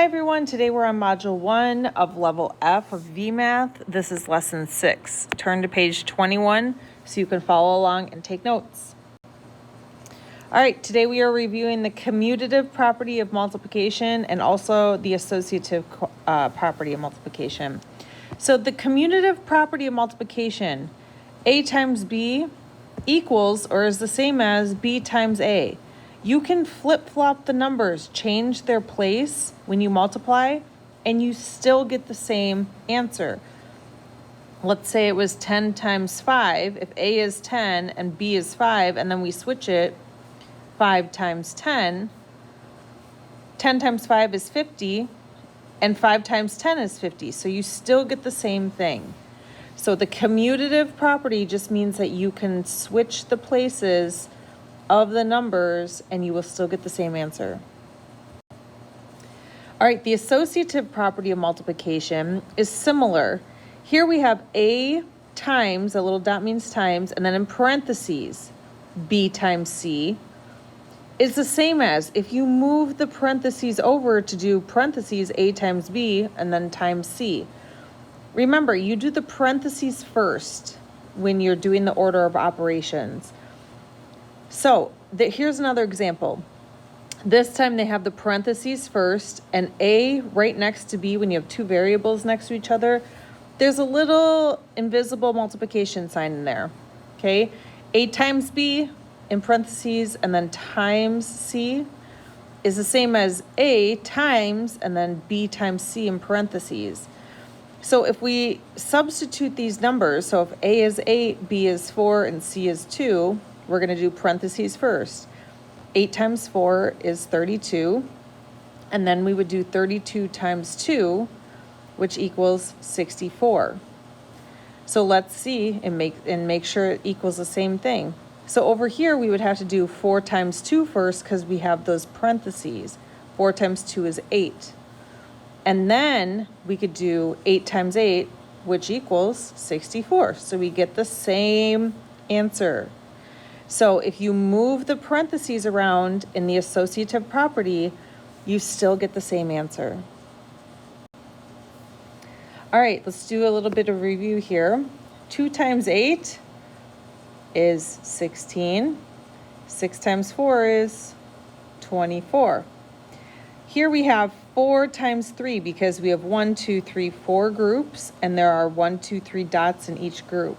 Hi everyone, today we're on Module 1 of Level F of VMath. This is Lesson 6. Turn to page 21 so you can follow along and take notes. All right, today we are reviewing the commutative property of multiplication and also the associative property of multiplication. So the commutative property of multiplication, A times B equals or is the same as B times A. You can flip-flop the numbers, change their place when you multiply, and you still get the same answer. Let's say it was 10 times 5. If A is 10 and B is 5, and then we switch it, 5 times 10, 10 times 5 is 50, and 5 times 10 is 50. So you still get the same thing. So the commutative property just means that you can switch the places of the numbers and you will still get the same answer. All right, the associative property of multiplication is similar. Here we have A times, a little dot means times, and then in parentheses, B times C is the same as if you move the parentheses over to do parentheses A times B and then times C. Remember, you do the parentheses first when you're doing the order of operations. So here's another example. This time they have the parentheses first and A right next to B when you have two variables next to each other. There's a little invisible multiplication sign in there, okay? A times B in parentheses and then times C is the same as A times and then B times C in parentheses. So if we substitute these numbers, so if A is 8, B is 4, and C is 2, we're going to do parentheses first. 8 times 4 is 32. And then we would do 32 times 2, which equals 64. So let's see and make sure it equals the same thing. So over here, we would have to do 4 times 2 first because we have those parentheses. 4 times 2 is 8. And then we could do 8 times 8, which equals 64. So we get the same answer. So if you move the parentheses around in the associative property, you still get the same answer. All right, let's do a little bit of review here. 2 times 8 is 16. 6 times 4 is 24. Here we have 4 times 3 because we have 1, 2, 3, 4 groups, and there are 1, 2, 3 dots in each group.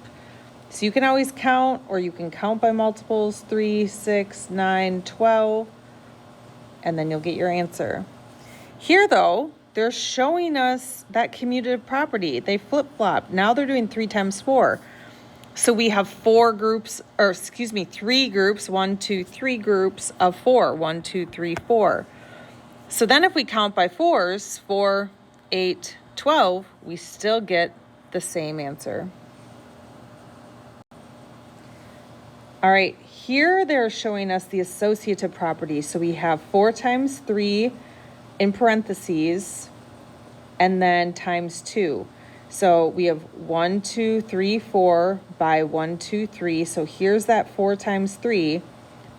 So you can always count, or you can count by multiples, 3, 6, 9, 12, and then you'll get your answer. Here, though, they're showing us that commutative property. They flip-flop. Now they're doing 3 times 4. So we have 3 groups, 1, 2, 3 groups of 4, 1, 2, 3, 4. So then if we count by 4s, 4, 8, 12, we still get the same answer. All right, here they're showing us the associative property. So we have 4 times 3 in parentheses and then times 2. So we have 1, 2, 3, 4 by 1, 2, 3. So here's that 4 times 3.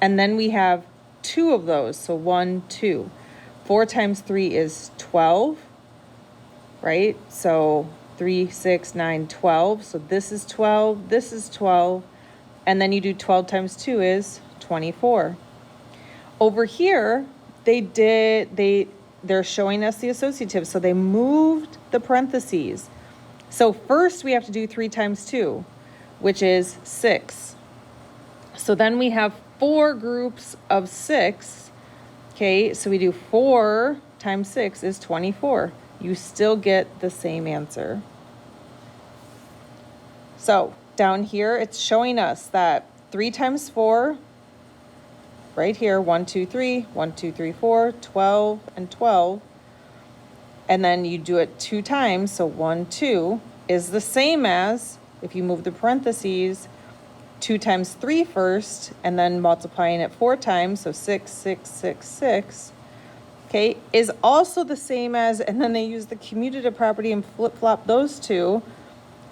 And then we have 2 of those, so 1, 2. 4 times 3 is 12, right? So 3, 6, 9, 12. So this is 12, this is 12. And then you do 12 times 2 is 24. Over here, they're showing us the associative. So they moved the parentheses. So first we have to do 3 times 2, which is 6. So then we have 4 groups of 6. Okay, so we do 4 times 6 is 24. You still get the same answer. So down here, it's showing us that 3 times 4, right here, 1, 2, 3, 1, 2, 3, 4, 12, and 12. And then you do it 2 times, so 1, 2 is the same as, if you move the parentheses, 2 times 3 first, and then multiplying it 4 times, so 6, 6, 6, 6, okay, is also the same as, and then they use the commutative property and flip-flop those two.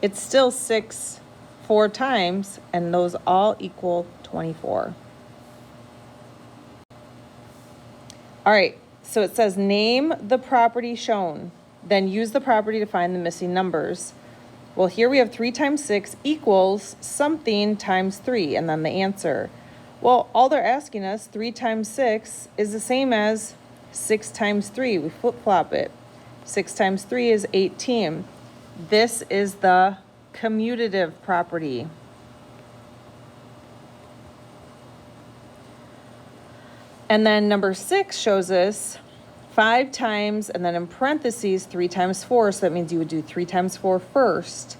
It's still 6, 4 times, and those all equal 24. All right, So it says name the property shown, then use the property to find the missing numbers. Well, here we have 3 times 6 equals something times 3, and then the answer. Well, all they're asking us, 3 times 6 is the same as 6 times 3. We flip-flop it. 6 times 3 is 18. This is the commutative property. And then number 6 shows us 5 times, and then in parentheses, 3 times 4, so that means you would do 3 times 4 first,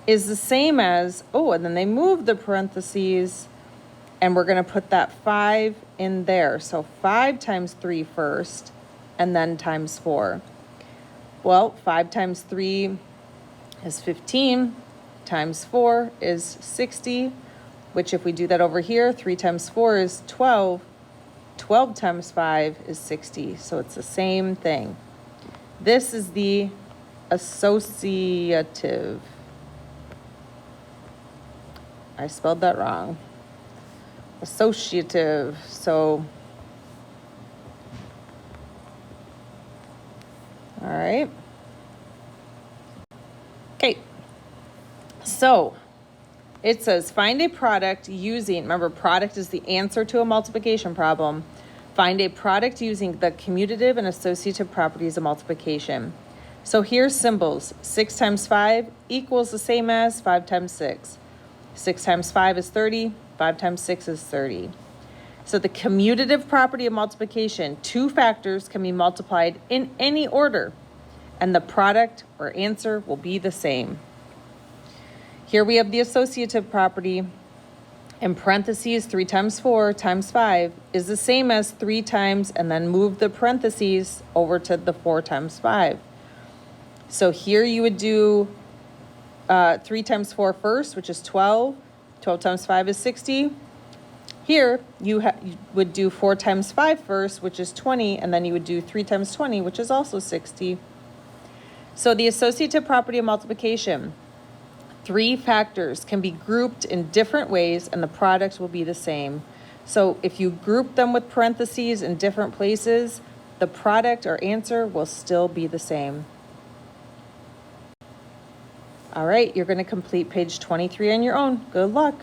is the same as, oh, and then they move the parentheses, and we're going to put that 5 in there. So 5 times 3 first, and then times 4. Well, 5 times 3 is 15, times 4 is 60, which if we do that over here, 3 times 4 is 12. 12 times 5 is 60, so it's the same thing. This is the associative. I spelled that wrong. Associative, so, all right. Okay, so it says find a product using, remember product is the answer to a multiplication problem. Find a product using the commutative and associative properties of multiplication. So here's symbols. 6 times 5 equals the same as 5 times 6. 6 times 5 is 30. 5 times 6 is 30. So the commutative property of multiplication, 2 factors can be multiplied in any order, and the product or answer will be the same. Here we have the associative property. In parentheses, 3 times 4 times 5 is the same as 3 times, and then move the parentheses over to the 4 times 5. So here you would do 3 times 4 first, which is 12. 12 times 5 is 60. Here you would do 4 times 5 first, which is 20, and then you would do 3 times 20, which is also 60. So the associative property of multiplication, 3 factors can be grouped in different ways and the product will be the same. So if you group them with parentheses in different places, the product or answer will still be the same. All right, you're going to complete page 23 on your own. Good luck.